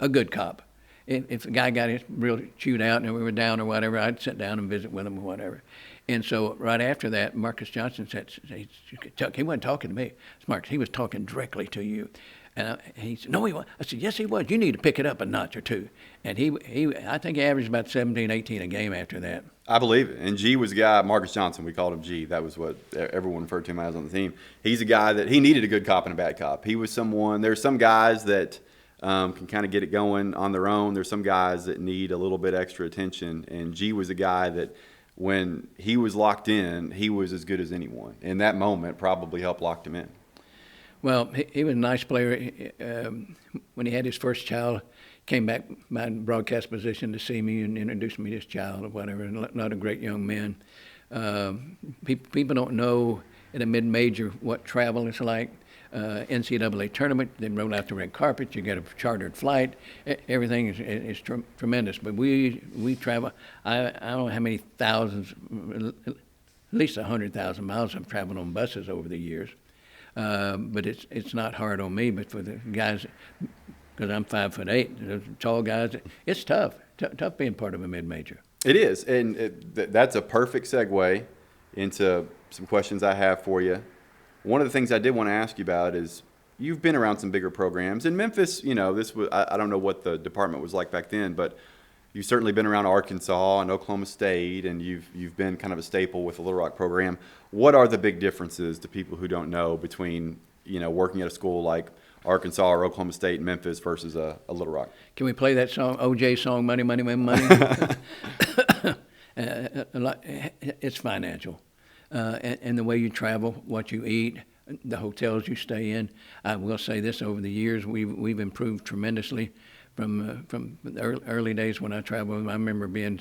a good cop. If a guy got real chewed out and we were down or whatever, I'd sit down and visit with him or whatever. And so right after that, Marcus Johnson said, he wasn't talking to me. Marcus, he was talking directly to you. And he said, no, he wasn't. I said, yes, he was. You need to pick it up a notch or two. And I think he averaged about 17, 18 a game after that. I believe it. And G was a guy, Marcus Johnson, we called him G. That was what everyone referred to him as on the team. He's a guy that he needed a good cop and a bad cop. He was someone, there's some guys that can kind of get it going on their own. There's some guys that need a little bit extra attention. And G was a guy that when he was locked in, he was as good as anyone. And that moment probably helped lock him in. Well, he was a nice player. When he had his first child, came back my broadcast position to see me and introduced me to his child or whatever. And a lot of great young men. People don't know at a mid-major what travel is like. NCAA tournament, they roll out the red carpet, you get a chartered flight, everything is tremendous. But we travel, I don't know how many thousands, at least 100,000 miles I've traveled on buses over the years. But it's not hard on me, but for the guys, because I'm 5'8", the tall guys, it's tough being part of a mid-major. It is, and that's a perfect segue into some questions I have for you. One of the things I did want to ask you about is you've been around some bigger programs. In Memphis, this was I don't know what the department was like back then, but you've certainly been around Arkansas and Oklahoma State, and you've been kind of a staple with the Little Rock program. What are the big differences to people who don't know between working at a school like Arkansas or Oklahoma State and Memphis versus a Little Rock? Can we play that song, OJ song, Money, Money, Money, Money? It's financial. And the way you travel, what you eat, the hotels you stay in. I will say this: over the years, we've improved tremendously from the early days when I traveled. I remember being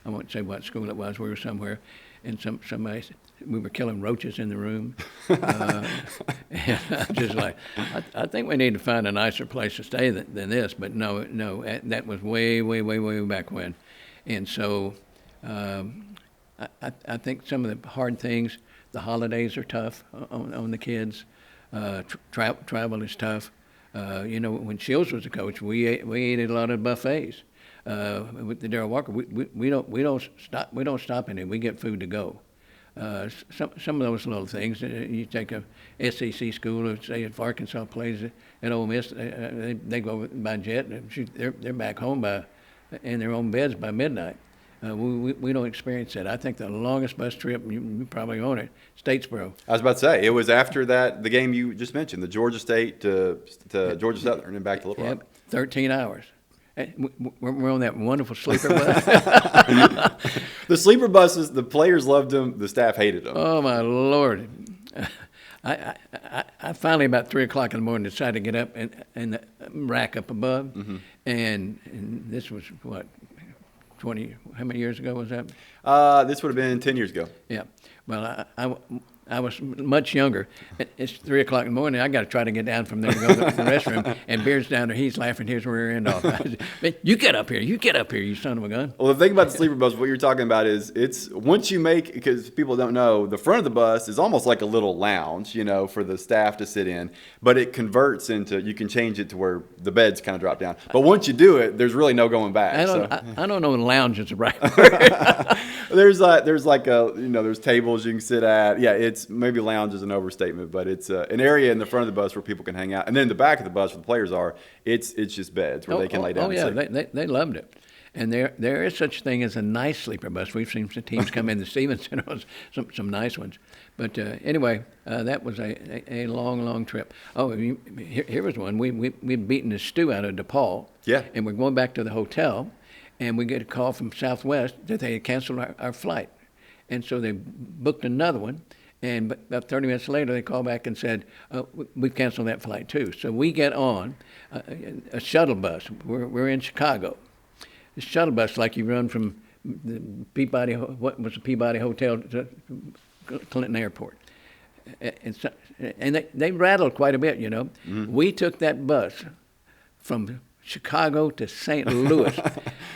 I won't say what school it was. We were somewhere, and somebody said, we were killing roaches in the room. And I'm just like, I think we need to find a nicer place to stay than this. But no, that was way back when, and so. I think some of the hard things, the holidays are tough on the kids. Travel is tough. When Shields was the coach, we ate at a lot of buffets. With the Darryl Walker, we don't stop in it. We get food to go. Some of those little things. You take a SEC school, or say if Arkansas plays at Ole Miss, they go by jet. They're back home in their own beds by midnight. We don't experience that. I think the longest bus trip, you probably own it, Statesboro. I was about to say, it was after the game you just mentioned, the Georgia State to Georgia Southern and back to Little Rock. 13 hours. we're on that wonderful sleeper bus. The sleeper buses, the players loved them, the staff hated them. Oh my Lord! I finally about 3 o'clock in the morning decided to get up and the rack up above, and this was what 20. How many years ago was that? This would have been 10 years ago. Yeah. Well, I was much younger. It's 3 o'clock in the morning. I got to try to get down from there to go to the restroom. And Beard's down there. He's laughing his rear end off. I said, "Man, you get up here. You get up here, you son of a gun." Well, the thing about the sleeper bus, what you're talking about is it's once you make, because people don't know, the front of the bus is almost like a little lounge, for the staff to sit in, but it converts into, you can change it to where the beds kind of drop down. But once you do it, there's really no going back. I don't know if lounge is the right word. There's tables you can sit at. Yeah, it's maybe lounge is an overstatement, but it's an area in the front of the bus where people can hang out, and then in the back of the bus where the players are, it's just beds where they can lay down. Oh yeah, and sleep. they loved it, and there is such thing as a nice sleeper bus. We've seen some teams come in the Stevens Center, some nice ones, but anyway, that was a long trip. Oh, here was one. We'd beaten the stew out of DePaul. Yeah, and we're going back to the hotel, and we get a call from Southwest that they had canceled our flight, and so they booked another one. And about 30 minutes later, they called back and said, we've canceled that flight too. So we get on a shuttle bus. We're in Chicago. The shuttle bus, like you run from the Peabody, what was the Peabody Hotel to Clinton Airport. And they rattled quite a bit, Mm-hmm. We took that bus from Chicago to St. Louis.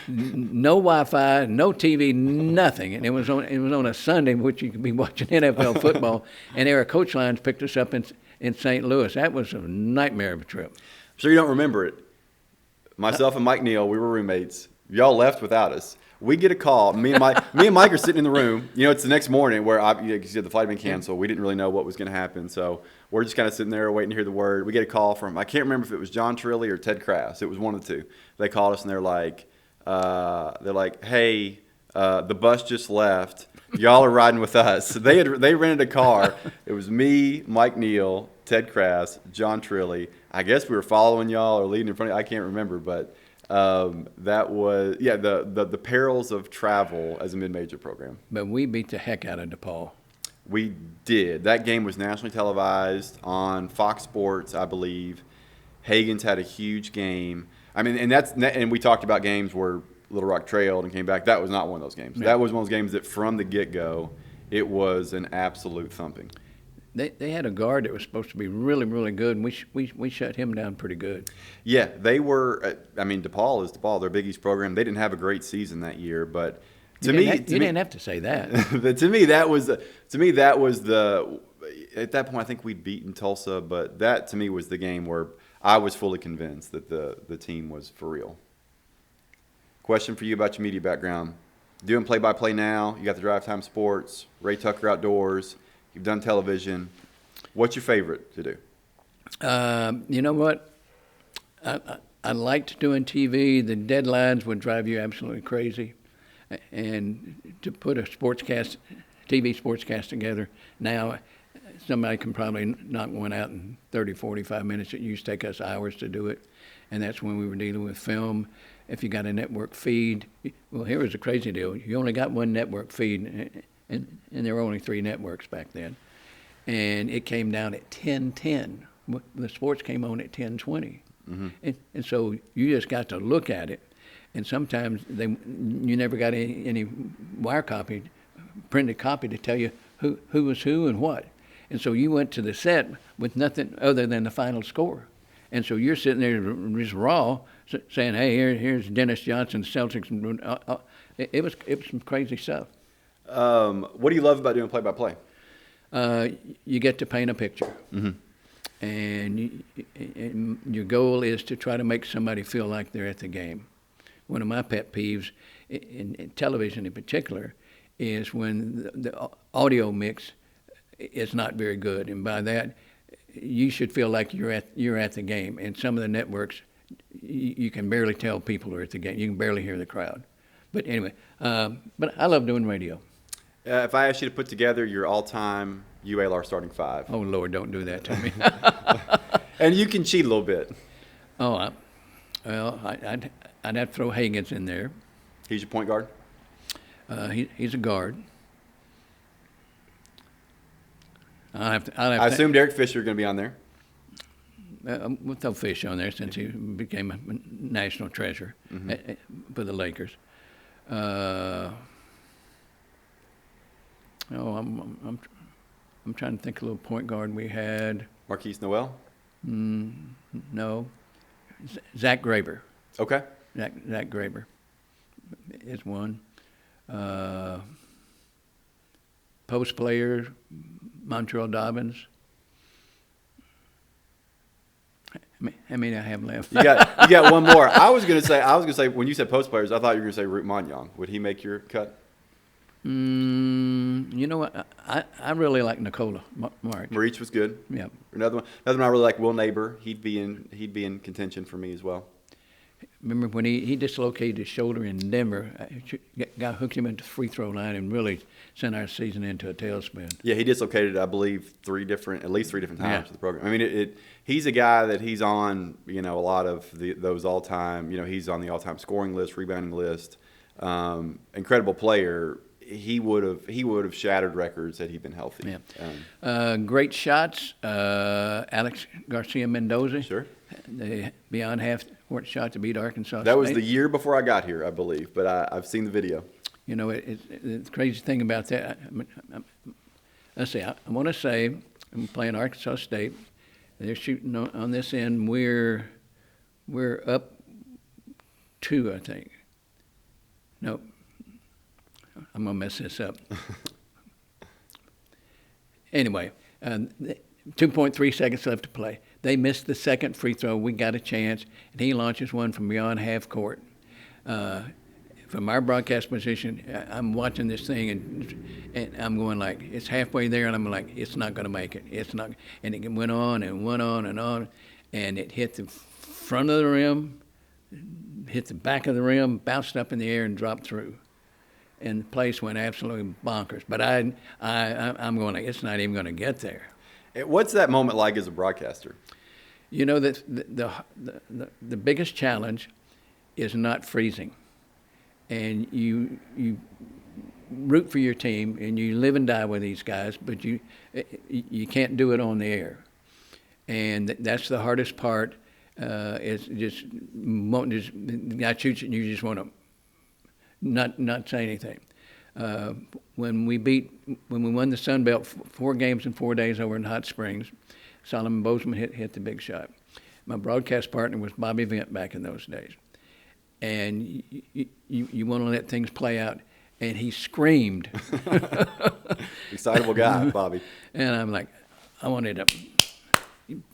No Wi-Fi, no TV, nothing. And it was on a Sunday, which you could be watching NFL football. And our coach lines picked us up in St. Louis. That was a nightmare of a trip. I'm sure you don't remember it. Myself and Mike Newell, we were roommates. Y'all left without us. We get a call. Me and Mike are sitting in the room. It's the next morning where the flight had been canceled. We didn't really know what was going to happen. So we're just kind of sitting there waiting to hear the word. We get a call from, I can't remember if it was John Trilly or Ted Krass. It was one of the two. They called us and they're like, hey, the bus just left. Y'all are riding with us. They rented a car. It was me, Mike Newell, Ted Krass, John Trilly. I guess we were following y'all or leading in front of you. I can't remember, but that was the perils of travel as a mid-major program. But we beat the heck out of DePaul. We did. That game was nationally televised on Fox Sports, I believe. Hagen's had a huge game. I mean, and we talked about games where Little Rock trailed and came back. That was not one of those games. Yeah. That was one of those games that from the get-go, it was an absolute thumping. They had a guard that was supposed to be really, really good, and we shut him down pretty good. Yeah, they were. DePaul is DePaul. Their Big East program. They didn't have a great season that year, but you didn't have to say that. But to me, that was the. At that point, I think we'd beaten Tulsa, but that to me was the game where I was fully convinced that the team was for real. Question for you about your media background: doing play-by-play now. You got the Drive Time Sports, Ray Tucker Outdoors. You've done television. What's your favorite to do? You know what? I liked doing TV. The deadlines would drive you absolutely crazy. And to put a TV sportscast together now, somebody can probably knock one out in 30, 45 minutes. It used to take us hours to do it. And that's when we were dealing with film. If you got a network feed, well, here was a crazy deal. You only got one network feed. And there were only 3 networks back then. And it came down at 10:10. The sports came on at 10:20. Mm-hmm. And so you just got to look at it. And sometimes you never got any wire copy, printed copy to tell you who was who and what. And so you went to the set with nothing other than the final score. And so you're sitting there just raw saying, hey, here's Dennis Johnson, the Celtics. It was some crazy stuff. What do you love about doing play-by-play? You get to paint a picture. Mm-hmm. And your goal is to try to make somebody feel like they're at the game. One of my pet peeves, in television in particular, is when the audio mix is not very good. And by that, you should feel like you're at the game. And some of the networks, you can barely tell people are at the game. You can barely hear the crowd. But anyway, but I love doing radio. If I asked you to put together your all-time UALR starting 5. Oh, Lord, don't do that to me. And you can cheat a little bit. Oh, I'd have to throw Higgins in there. He's your point guard? He's a guard. I assume Derek Fisher going to be on there. We'll throw Fish on there since he became a national treasure for the Lakers. I'm trying to think of a little point guard we had. Marquise Newell? No. Zach Graber. Okay. Zach Graber is one. Post player, Montreal Dobbins. How many I have left? You got one more. I was gonna say when you said post players, I thought you were gonna say Root Monyong. Would he make your cut? You know what? I really like Nikola March. Marich was good. Yeah. Another one I really like. Will Neighbor. He'd be in contention for me as well. Remember when he dislocated his shoulder in Denver? Guy hooked him into the free throw line and really sent our season into a tailspin. Yeah, he dislocated, I believe, at least three different times Yeah. in the program. I mean, he's a guy that he's on, a lot of those all-time, he's on the all-time scoring list, rebounding list. Incredible player. He would have shattered records had he been healthy. Yeah. Great shots. Alex Garcia Mendoza. Sure. The beyond half-court shot to beat Arkansas That was State. the year before I got here, I believe, but I've seen the video. The crazy thing about that, let's see, I want to say I'm playing Arkansas State. They're shooting on this end. We're up 2, I think. Nope. I'm going to mess this up. Anyway, 2.3 seconds left to play. They missed the second free throw. We got a chance, and he launches one from beyond half court. From our broadcast position, I'm watching this thing, and I'm going like, it's halfway there, and I'm like, it's not going to make it. It's not. And it went on and went on and on, and it hit the front of the rim, hit the back of the rim, bounced up in the air, and dropped through. And the place went absolutely bonkers. But I'm going like, it's not even going to get there. What's that moment like as a broadcaster? That the biggest challenge is not freezing, and you root for your team and you live and die with these guys, but you can't do it on the air, and that's the hardest part. Is just the guy shoots it and you just want to not say anything. When we won the Sun Belt 4 games in 4 days over in Hot Springs, Solomon Bozeman hit the big shot. My broadcast partner was Bobby Vent back in those days. And you want to let things play out, and he screamed. Excitable guy, Bobby. And I'm like, I wanted to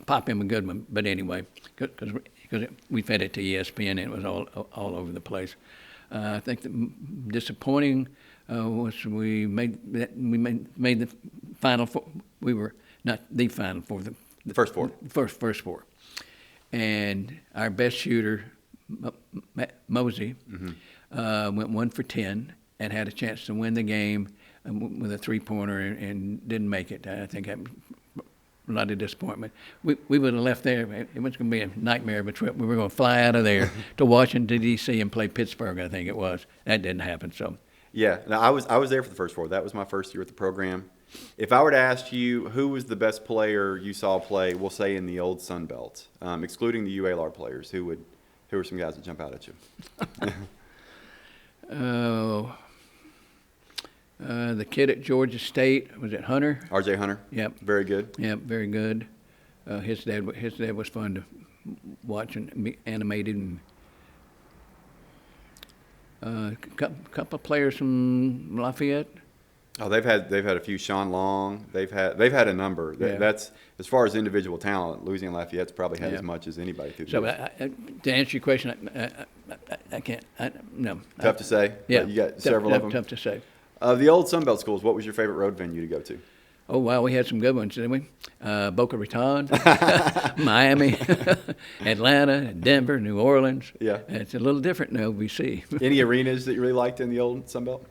pop him a good one. But anyway, because we fed it to ESPN, and it was all over the place. I think the disappointing was we made the Final Four. We were not the Final Four, the first four. First four, and our best shooter, Mosey, went 1 for 10 and had a chance to win the game with a 3-pointer and didn't make it. I think that was a lot of disappointment. We would have left there. It was going to be a nightmare of a trip. We were going to fly out of there to Washington, D.C. and play Pittsburgh, I think it was. That didn't happen. So. Yeah, no, I was there for the first four. That was my first year with the program. If I were to ask you who was the best player you saw play, we'll say in the old Sun Belt, excluding the UALR players, who were some guys that jump out at you? The kid at Georgia State, was it Hunter? R.J. Hunter. Yep. Very good. Yep, very good. His dad was fun to watch and be animated. And couple of players from Lafayette. Oh, they've had a few. Sean Long. They've had a number. Yeah. That's as far as individual talent. Louisiana Lafayette's probably had Yeah. as much as anybody through the So years. to answer your question, I can't. No. Tough to say. Yeah, But you got several of them. Tough to say. Of the old Sun Belt schools, what was your favorite road venue to go to? Oh, wow, we had some good ones, didn't we? Boca Raton, Miami, Atlanta, Denver, New Orleans. Yeah. It's a little different in OVC. Any arenas that you really liked in the old Sun Belt?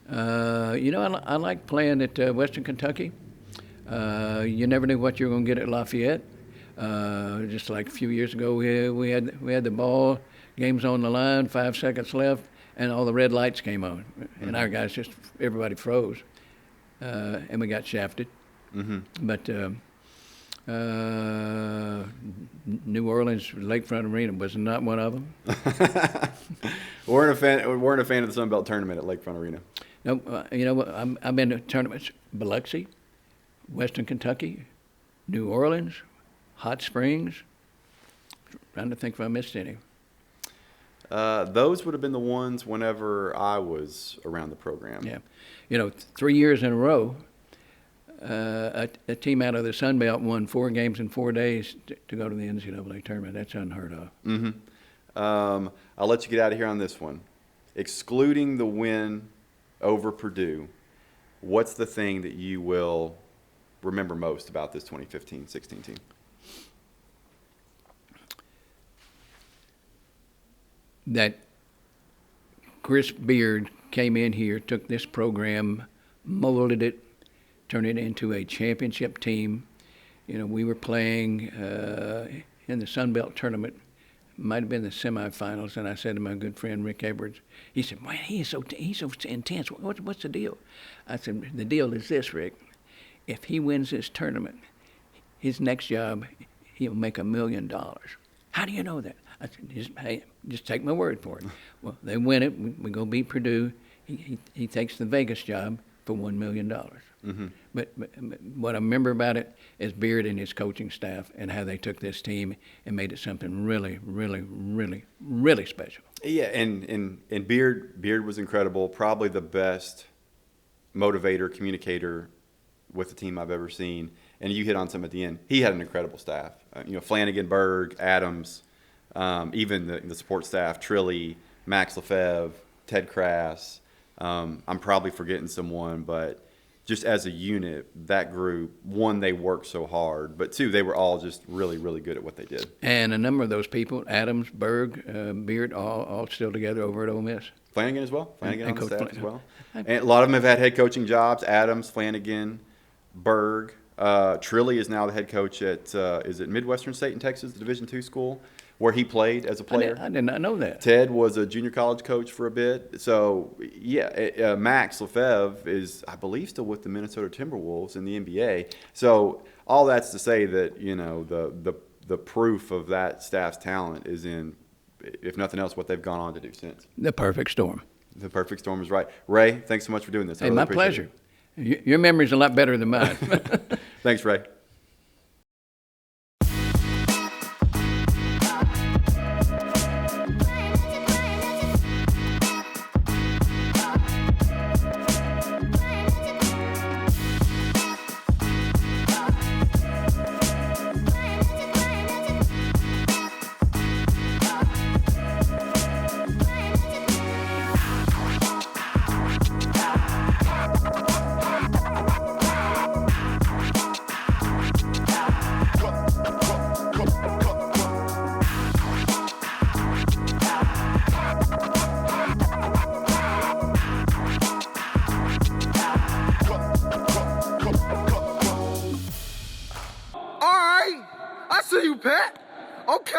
I like playing at Western Kentucky. You never knew what you were going to get at Lafayette. Just like a few years ago, we had the ball game's on the line, 5 seconds left, and all the red lights came on. And our guys everybody froze. And we got shafted. But New Orleans Lakefront Arena was not one of them. weren't a fan of the Sun Belt tournament at Lakefront Arena. No, you know what? I've been to tournaments: Biloxi, Western Kentucky, New Orleans, Hot Springs. Trying to think if I missed any. Those would have been the ones whenever I was around the program. Yeah, 3 years in a row, a team out of the Sun Belt won 4 games in 4 days to go to the NCAA tournament. That's unheard of. I'll let you get out of here on this one. Excluding the win over Purdue, what's the thing that you will remember most about this 2015-16 team? That Chris Beard came in here, took this program, molded it, turned it into a championship team. We were playing in the Sun Belt tournament. Might have been the semifinals, and I said to my good friend Rick Edwards, he said, "Man, he's so intense. What's the deal?" I said, "The deal is this, Rick. If he wins this tournament, his next job, he'll make $1 million." "How do you know that?" I said, just take my word for it. Well, they win it. We go beat Purdue. He takes the Vegas job for $1 million. But what I remember about it is Beard and his coaching staff and how they took this team and made it something really, really, really, really special. Yeah, and Beard was incredible. Probably the best motivator, communicator with the team I've ever seen. And you hit on some at the end. He had an incredible staff. Flanagan, Berg, Adams, even the support staff, Trilly, Max Lefebvre, Ted Crass. I'm probably forgetting someone, but just as a unit, that group, one, they worked so hard, but two, they were all just really, really good at what they did. And a number of those people, Adams, Berg, Beard, all still together over at Ole Miss. Flanagan as well. Flanagan on the staff Flanagan as well. And a lot of them have had head coaching jobs. Adams, Flanagan, Berg. Trilly is now the head coach at, is it Midwestern State in Texas, the Division II school, where he played as a player. I did not know that. Ted was a junior college coach for a bit. So, yeah, Max Lefebvre is, I believe, still with the Minnesota Timberwolves in the NBA. So all that's to say that, the proof of that staff's talent is in, if nothing else, what they've gone on to do since. The perfect storm. The perfect storm is right. Ray, thanks so much for doing this. Hey, my pleasure. Your memory's a lot better than mine. Thanks, Ray. I see you, Pat. Okay.